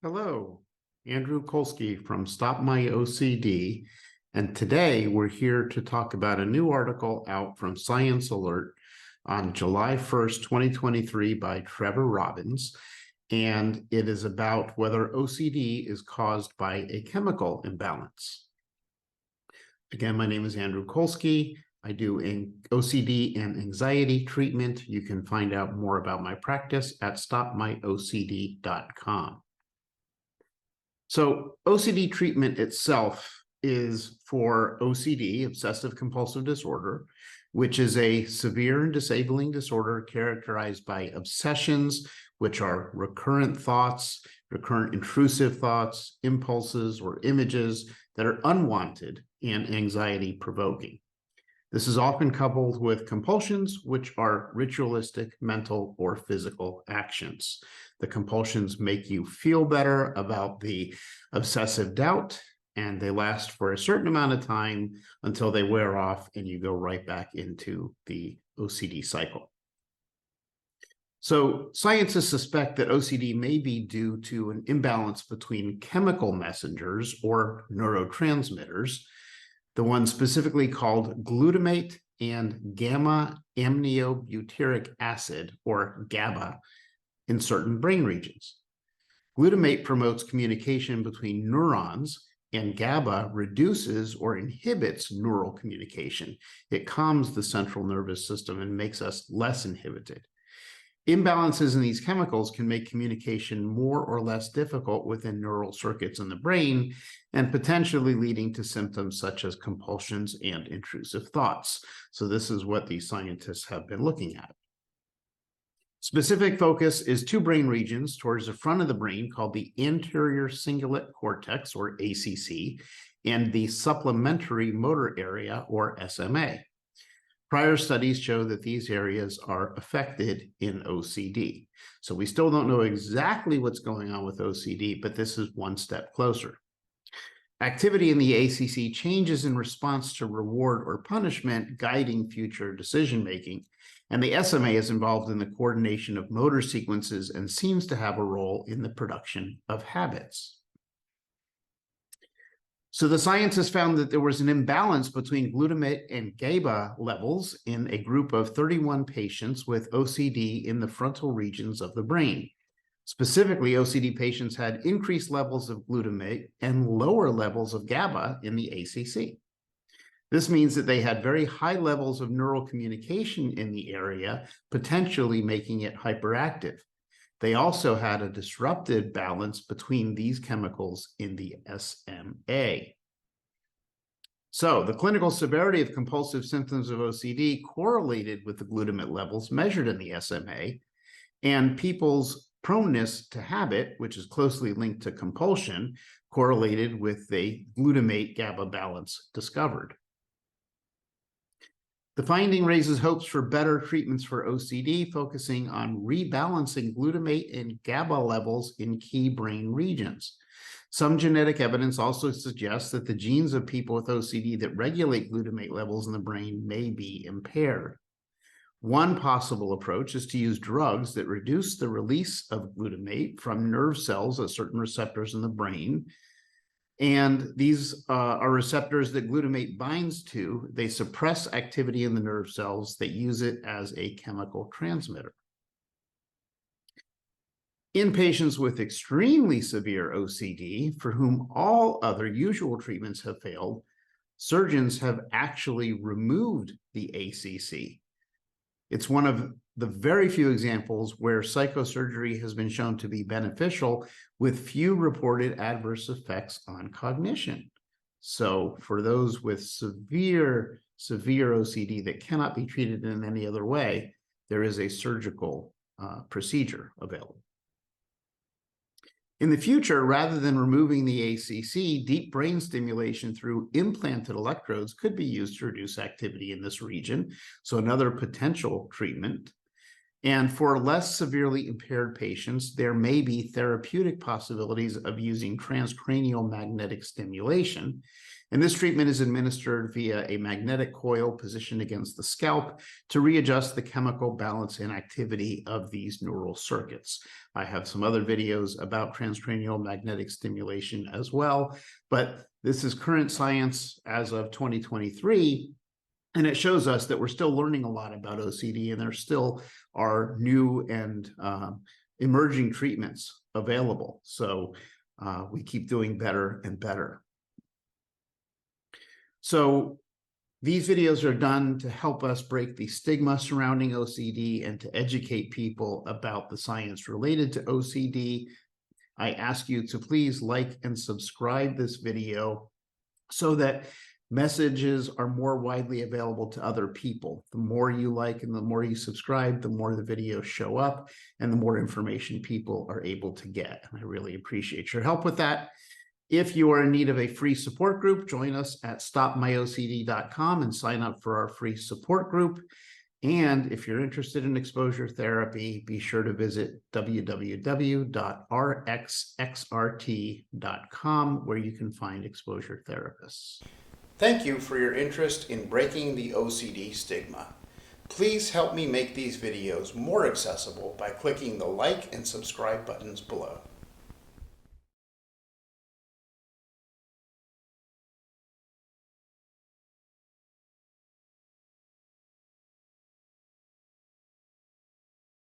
Hello, Andrew Kolsky from Stop My OCD, and today we're here to talk about a new article out from Science Alert on July 1st, 2023 by Trevor Robbins, and it is about whether OCD is caused by a chemical imbalance. Again, my name is Andrew Kolsky. I do OCD and anxiety treatment. You can find out more about my practice at stopmyocd.com. So OCD treatment itself is for OCD, obsessive compulsive disorder, which is a severe and disabling disorder characterized by obsessions, which are recurrent thoughts, recurrent intrusive thoughts, impulses, or images that are unwanted and anxiety-provoking. This is often coupled with compulsions, which are ritualistic, mental, or physical actions. The compulsions make you feel better about the obsessive doubt, and they last for a certain amount of time until they wear off and you go right back into the OCD cycle. So scientists suspect that OCD may be due to an imbalance between chemical messengers or neurotransmitters, the one specifically called glutamate and gamma aminobutyric acid, or GABA, in certain brain regions. Glutamate promotes communication between neurons, and GABA reduces or inhibits neural communication. It calms the central nervous system and makes us less inhibited. Imbalances in these chemicals can make communication more or less difficult within neural circuits in the brain and potentially leading to symptoms such as compulsions and intrusive thoughts. So this is what these scientists have been looking at. Specific focus is two brain regions towards the front of the brain called the anterior cingulate cortex, or ACC, and the supplementary motor area, or SMA. Prior studies show that these areas are affected in OCD. So we still don't know exactly what's going on with OCD, but this is one step closer. Activity in the ACC changes in response to reward or punishment, guiding future decision-making. And the SMA is involved in the coordination of motor sequences and seems to have a role in the production of habits. So the scientists found that there was an imbalance between glutamate and GABA levels in a group of 31 patients with OCD in the frontal regions of the brain. Specifically, OCD patients had increased levels of glutamate and lower levels of GABA in the ACC. This means that they had very high levels of neural communication in the area, potentially making it hyperactive. They also had a disrupted balance between these chemicals in the SMA. So the clinical severity of compulsive symptoms of OCD correlated with the glutamate levels measured in the SMA, and people's proneness to habit, which is closely linked to compulsion, correlated with the glutamate GABA balance discovered. The finding raises hopes for better treatments for OCD, focusing on rebalancing glutamate and GABA levels in key brain regions. Some genetic evidence also suggests that the genes of people with OCD that regulate glutamate levels in the brain may be impaired. One possible approach is to use drugs that reduce the release of glutamate from nerve cells at certain receptors in the brain. And these are receptors that glutamate binds to. They suppress activity in the nerve cells that use it as a chemical transmitter. In patients with extremely severe OCD, for whom all other usual treatments have failed, surgeons have actually removed the ACC. It's one of the very few examples where psychosurgery has been shown to be beneficial, with few reported adverse effects on cognition. So for those with severe OCD that cannot be treated in any other way, there is a surgical procedure available. In the future, rather than removing the ACC, deep brain stimulation through implanted electrodes could be used to reduce activity in this region. So another potential treatment. And for less severely impaired patients, there may be therapeutic possibilities of using transcranial magnetic stimulation. And this treatment is administered via a magnetic coil positioned against the scalp to readjust the chemical balance and activity of these neural circuits. I have some other videos about transcranial magnetic stimulation as well, but this is current science as of 2023. And it shows us that we're still learning a lot about OCD, and there still are new and emerging treatments available. So we keep doing better and better. So these videos are done to help us break the stigma surrounding OCD and to educate people about the science related to OCD. I ask you to please like and subscribe this video so that messages are more widely available to other people. The more you like and the more you subscribe, the more the videos show up and the more information people are able to get. And I really appreciate your help with that. If you are in need of a free support group, join us at stopmyocd.com and sign up for our free support group. And if you're interested in exposure therapy, be sure to visit www.rxxrt.com, where you can find exposure therapists. Thank you for your interest in breaking the OCD stigma. Please help me make these videos more accessible by clicking the like and subscribe buttons below.